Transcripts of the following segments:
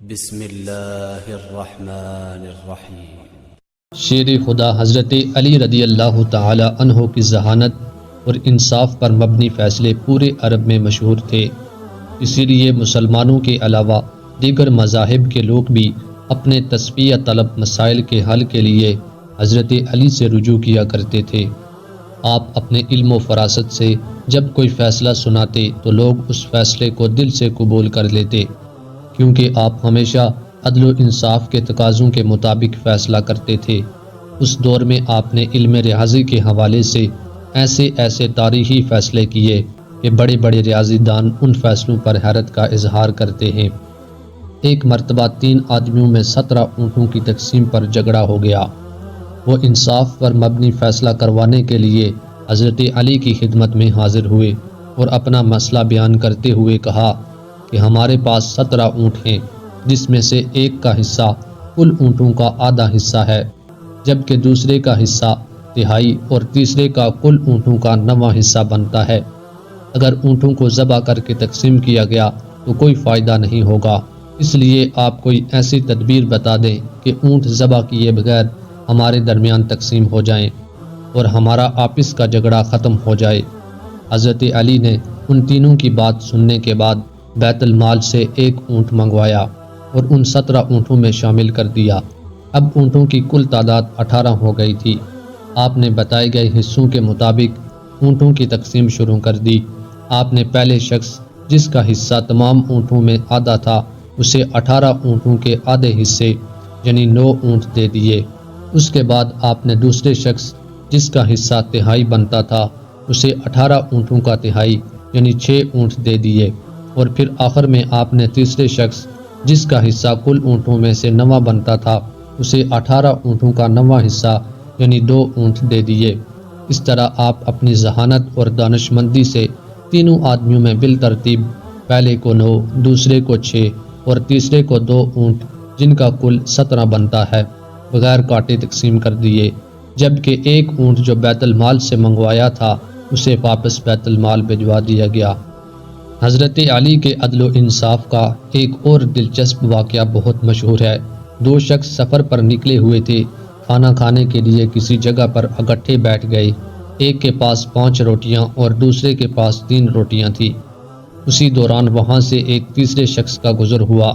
بسم اللہ الرحمن الرحیم۔ شیر خدا حضرت علی رضی اللہ تعالی عنہ کی ذہانت اور انصاف پر مبنی فیصلے پورے عرب میں مشہور تھے، اسی لیے مسلمانوں کے علاوہ دیگر مذاہب کے لوگ بھی اپنے تصفیہ طلب مسائل کے حل کے لیے حضرت علی سے رجوع کیا کرتے تھے۔ آپ اپنے علم و فراست سے جب کوئی فیصلہ سناتے تو لوگ اس فیصلے کو دل سے قبول کر لیتے، کیونکہ آپ ہمیشہ عدل و انصاف کے تقاضوں کے مطابق فیصلہ کرتے تھے۔ اس دور میں آپ نے علم ریاضی کے حوالے سے ایسے تاریخی فیصلے کیے کہ بڑے بڑے ریاضی دان ان فیصلوں پر حیرت کا اظہار کرتے ہیں۔ ایک مرتبہ 3 آدمیوں میں 17 اونٹوں کی تقسیم پر جھگڑا ہو گیا۔ وہ انصاف پر مبنی فیصلہ کروانے کے لیے حضرت علی کی خدمت میں حاضر ہوئے اور اپنا مسئلہ بیان کرتے ہوئے کہا کہ ہمارے پاس 17 اونٹ ہیں، جس میں سے ایک کا حصہ کل اونٹوں کا آدھا حصہ ہے، جبکہ دوسرے کا حصہ تہائی اور تیسرے کا کل اونٹوں کا 9واں حصہ بنتا ہے۔ اگر اونٹوں کو ذبح کر کے تقسیم کیا گیا تو کوئی فائدہ نہیں ہوگا، اس لیے آپ کوئی ایسی تدبیر بتا دیں کہ اونٹ ذبح کیے بغیر ہمارے درمیان تقسیم ہو جائیں اور ہمارا آپس کا جھگڑا ختم ہو جائے۔ حضرت علی نے ان تینوں کی بات سننے کے بعد بیت المال سے ایک اونٹ منگوایا اور ان 17 اونٹوں میں شامل کر دیا۔ اب اونٹوں کی کل تعداد 18 ہو گئی تھی۔ آپ نے بتائے گئے حصوں کے مطابق اونٹوں کی تقسیم شروع کر دی۔ آپ نے پہلے شخص جس کا حصہ تمام اونٹوں میں آدھا تھا اسے 18 اونٹوں کے آدھے حصے یعنی 9 اونٹ دے دیے۔ اس کے بعد آپ نے دوسرے شخص جس کا حصہ تہائی بنتا تھا اسے 18 اونٹوں کا تہائی یعنی 6 اونٹ دے دیے، اور پھر آخر میں آپ نے تیسرے شخص جس کا حصہ کل اونٹوں میں سے 9واں بنتا تھا اسے 18 اونٹوں کا 9واں حصہ یعنی 2 اونٹ دے دیے۔ اس طرح آپ اپنی ذہانت اور دانشمندی سے تینوں آدمیوں میں بالترتیب پہلے کو 9، دوسرے کو 6 اور تیسرے کو 2 اونٹ جن کا کل 17 بنتا ہے بغیر کاٹے تقسیم کر دیے، جبکہ ایک اونٹ جو بیت المال سے منگوایا تھا اسے واپس بیت المال بھجوا دیا گیا۔ حضرت علی کے عدل و انصاف کا ایک اور دلچسپ واقعہ بہت مشہور ہے۔ 2 شخص سفر پر نکلے ہوئے تھے، کھانا کھانے کے لیے کسی جگہ پر اکٹھے بیٹھ گئے۔ ایک کے پاس 5 روٹیاں اور دوسرے کے پاس 3 روٹیاں تھیں۔ اسی دوران وہاں سے ایک تیسرے شخص کا گزر ہوا۔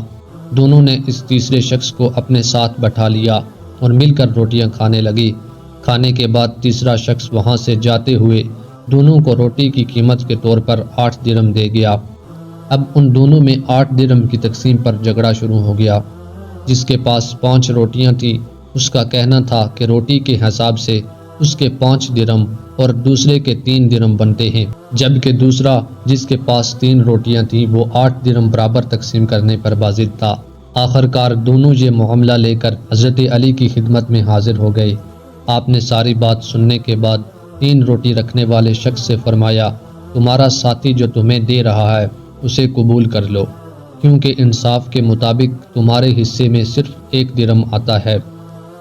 دونوں نے اس تیسرے شخص کو اپنے ساتھ بٹھا لیا اور مل کر روٹیاں کھانے لگے۔ کھانے کے بعد تیسرا شخص وہاں سے جاتے ہوئے دونوں کو روٹی کی قیمت کے طور پر 8 درہم دے گیا۔ اب ان دونوں میں 8 درہم کی تقسیم پر جھگڑا شروع ہو گیا۔ جس کے پاس 5 روٹیاں تھیں اس کا کہنا تھا کہ روٹی کے حساب سے اس کے 5 درہم اور دوسرے کے 3 درہم بنتے ہیں، جبکہ دوسرا جس کے پاس 3 روٹیاں تھیں وہ 8 درہم برابر تقسیم کرنے پر بازد تھا۔ آخر کار دونوں یہ معاملہ لے کر حضرت علی کی خدمت میں حاضر ہو گئے۔ آپ نے ساری بات سننے کے بعد 3 روٹی رکھنے والے شخص سے فرمایا، تمہارا ساتھی جو تمہیں دے رہا ہے اسے قبول کر لو، کیونکہ انصاف کے مطابق تمہارے حصے میں صرف 1 درہم آتا ہے۔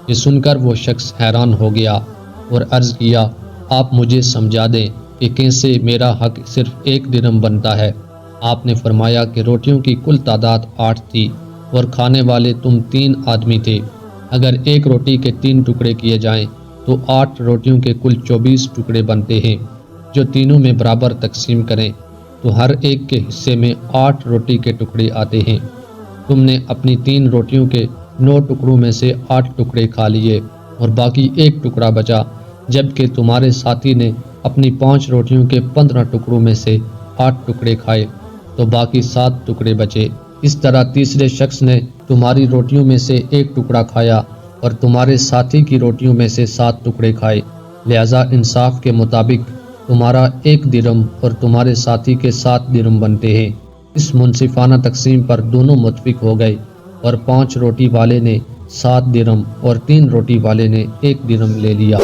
یہ سن کر وہ شخص حیران ہو گیا اور عرض کیا، آپ مجھے سمجھا دیں کہ کیسے میرا حق صرف 1 درہم بنتا ہے۔ آپ نے فرمایا کہ روٹیوں کی کل تعداد 8 تھی اور کھانے والے تم 3 آدمی تھے۔ اگر ایک روٹی کے 3 ٹکڑے کیے جائیں تو 8 روٹیوں کے کل 24 ٹکڑے بنتے ہیں، جو تینوں میں برابر تقسیم کریں تو ہر ایک کے حصے میں 8 روٹی کے ٹکڑے آتے ہیں۔ تم نے اپنی 3 روٹیوں کے 9 ٹکڑوں میں سے 8 ٹکڑے کھا لیے اور باقی 1 ٹکڑا بچا، جبکہ تمہارے ساتھی نے اپنی 5 روٹیوں کے 15 ٹکڑوں میں سے 8 ٹکڑے کھائے تو باقی 7 ٹکڑے بچے۔ اس طرح تیسرے شخص نے تمہاری روٹیوں میں سے 1 ٹکڑا کھایا اور تمہارے ساتھی کی روٹیوں میں سے 7 ٹکڑے کھائے، لہذا انصاف کے مطابق تمہارا 1 درہم اور تمہارے ساتھی کے 7 درہم بنتے ہیں۔ اس منصفانہ تقسیم پر دونوں متفق ہو گئے اور 5 روٹی والے نے 7 درہم اور 3 روٹی والے نے 1 درہم لے لیا۔